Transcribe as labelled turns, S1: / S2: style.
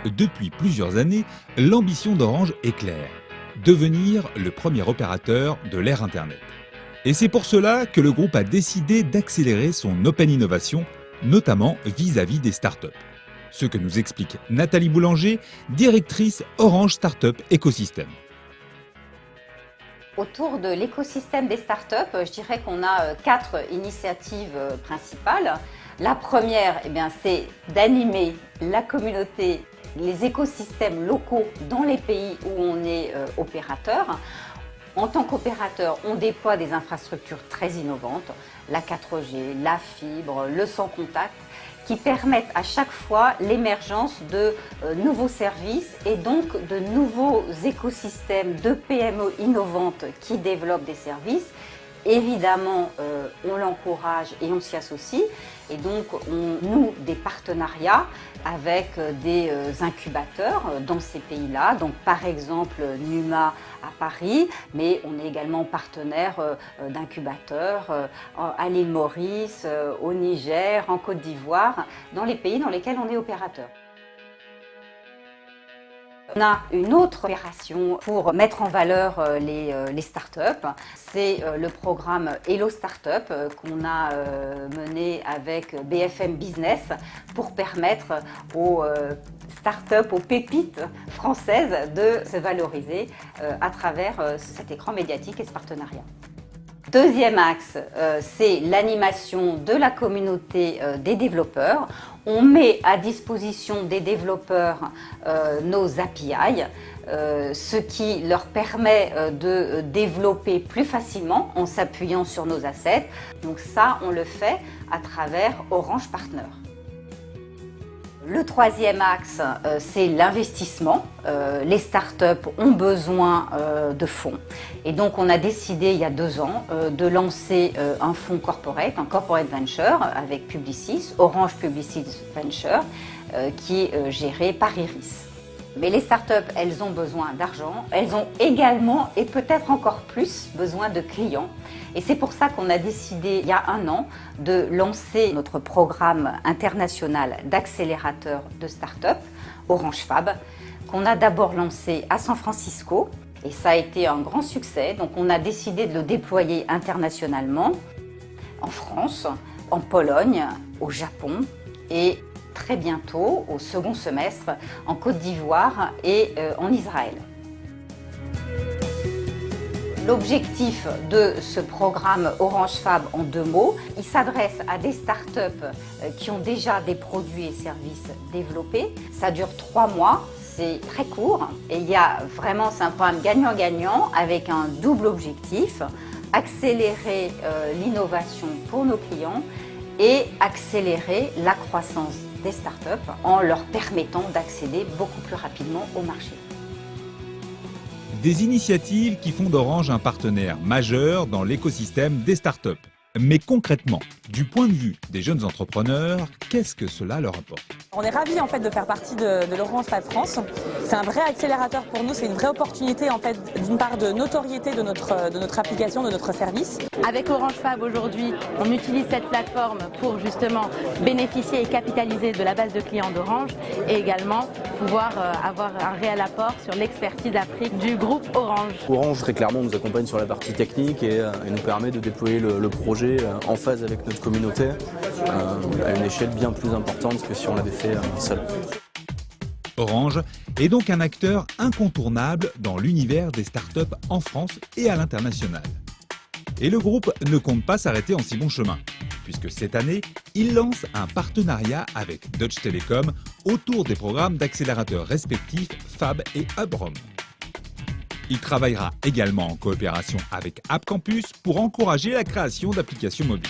S1: Depuis plusieurs années, l'ambition d'Orange est claire, devenir le premier opérateur de l'ère Internet. Et c'est pour cela que le groupe a décidé d'accélérer son Open Innovation, notamment vis-à-vis des startups. Ce que nous explique Nathalie Boulanger, directrice Orange Startup Ecosystem.
S2: Autour de l'écosystème des startups, je dirais qu'on a 4 initiatives principales. La première, c'est d'animer la communauté, les écosystèmes locaux dans les pays où on est opérateur. En tant qu'opérateur, on déploie des infrastructures très innovantes, la 4G, la fibre, le sans contact, qui permettent à chaque fois l'émergence de nouveaux services et donc de nouveaux écosystèmes de PME innovantes qui développent des services. Évidemment, on l'encourage et on s'y associe. Et donc, on noue des partenariats avec des incubateurs dans ces pays-là. Donc, par exemple, Numa à Paris, mais on est également partenaire d'incubateurs à l'île Maurice, au Niger, en Côte d'Ivoire, dans les pays dans lesquels on est opérateur. On a une autre opération pour mettre en valeur les startups. C'est le programme Hello Startup qu'on a mené avec BFM Business pour permettre aux startups, aux pépites françaises de se valoriser à travers cet écran médiatique et ce partenariat. Deuxième axe, c'est l'animation de la communauté des développeurs. On met à disposition des développeurs nos API, ce qui leur permet de développer plus facilement en s'appuyant sur nos assets. Donc ça, on le fait à travers Orange Partner. Le troisième axe, c'est l'investissement. Les startups ont besoin de fonds. Et donc, on a décidé, il y a 2 ans, de lancer un fonds corporate, un corporate venture avec Publicis, Orange Publicis Venture, qui est géré par Iris. Mais les startups, elles ont besoin d'argent. Elles ont également, et peut-être encore plus, besoin de clients. Et c'est pour ça qu'on a décidé, il y a 1 an, de lancer notre programme international d'accélérateur de start-up, Orange Fab, qu'on a d'abord lancé à San Francisco. Et ça a été un grand succès. Donc on a décidé de le déployer internationalement, en France, en Pologne, au Japon et très bientôt, au second semestre, en Côte d'Ivoire et en Israël. L'objectif de ce programme Orange Fab en 2 mots, il s'adresse à des startups qui ont déjà des produits et services développés. Ça dure 3 mois, c'est très court et c'est un programme gagnant-gagnant avec un double objectif, accélérer l'innovation pour nos clients et accélérer la croissance des startups en leur permettant d'accéder beaucoup plus rapidement au marché.
S1: Des initiatives qui font d'Orange un partenaire majeur dans l'écosystème des startups. Mais concrètement, du point de vue des jeunes entrepreneurs, qu'est-ce que cela leur apporte?
S3: On est ravis de faire partie de l'Orange Fab France. C'est un vrai accélérateur pour nous, c'est une vraie opportunité d'une part de notoriété de notre application, de notre service.
S4: Avec Orange Fab aujourd'hui, on utilise cette plateforme pour justement bénéficier et capitaliser de la base de clients d'Orange et également pouvoir avoir un réel apport sur l'expertise Afrique du groupe Orange.
S5: Orange très clairement nous accompagne sur la partie technique et nous permet de déployer le projet en phase avec notre communauté à une échelle bien plus importante que si on l'avait fait seul.
S1: Orange est donc un acteur incontournable dans l'univers des startups en France et à l'international. Et le groupe ne compte pas s'arrêter en si bon chemin, puisque cette année, il lance un partenariat avec Deutsche Telekom autour des programmes d'accélérateurs respectifs Fab et Hubrom. Il travaillera également en coopération avec App Campus pour encourager la création d'applications mobiles.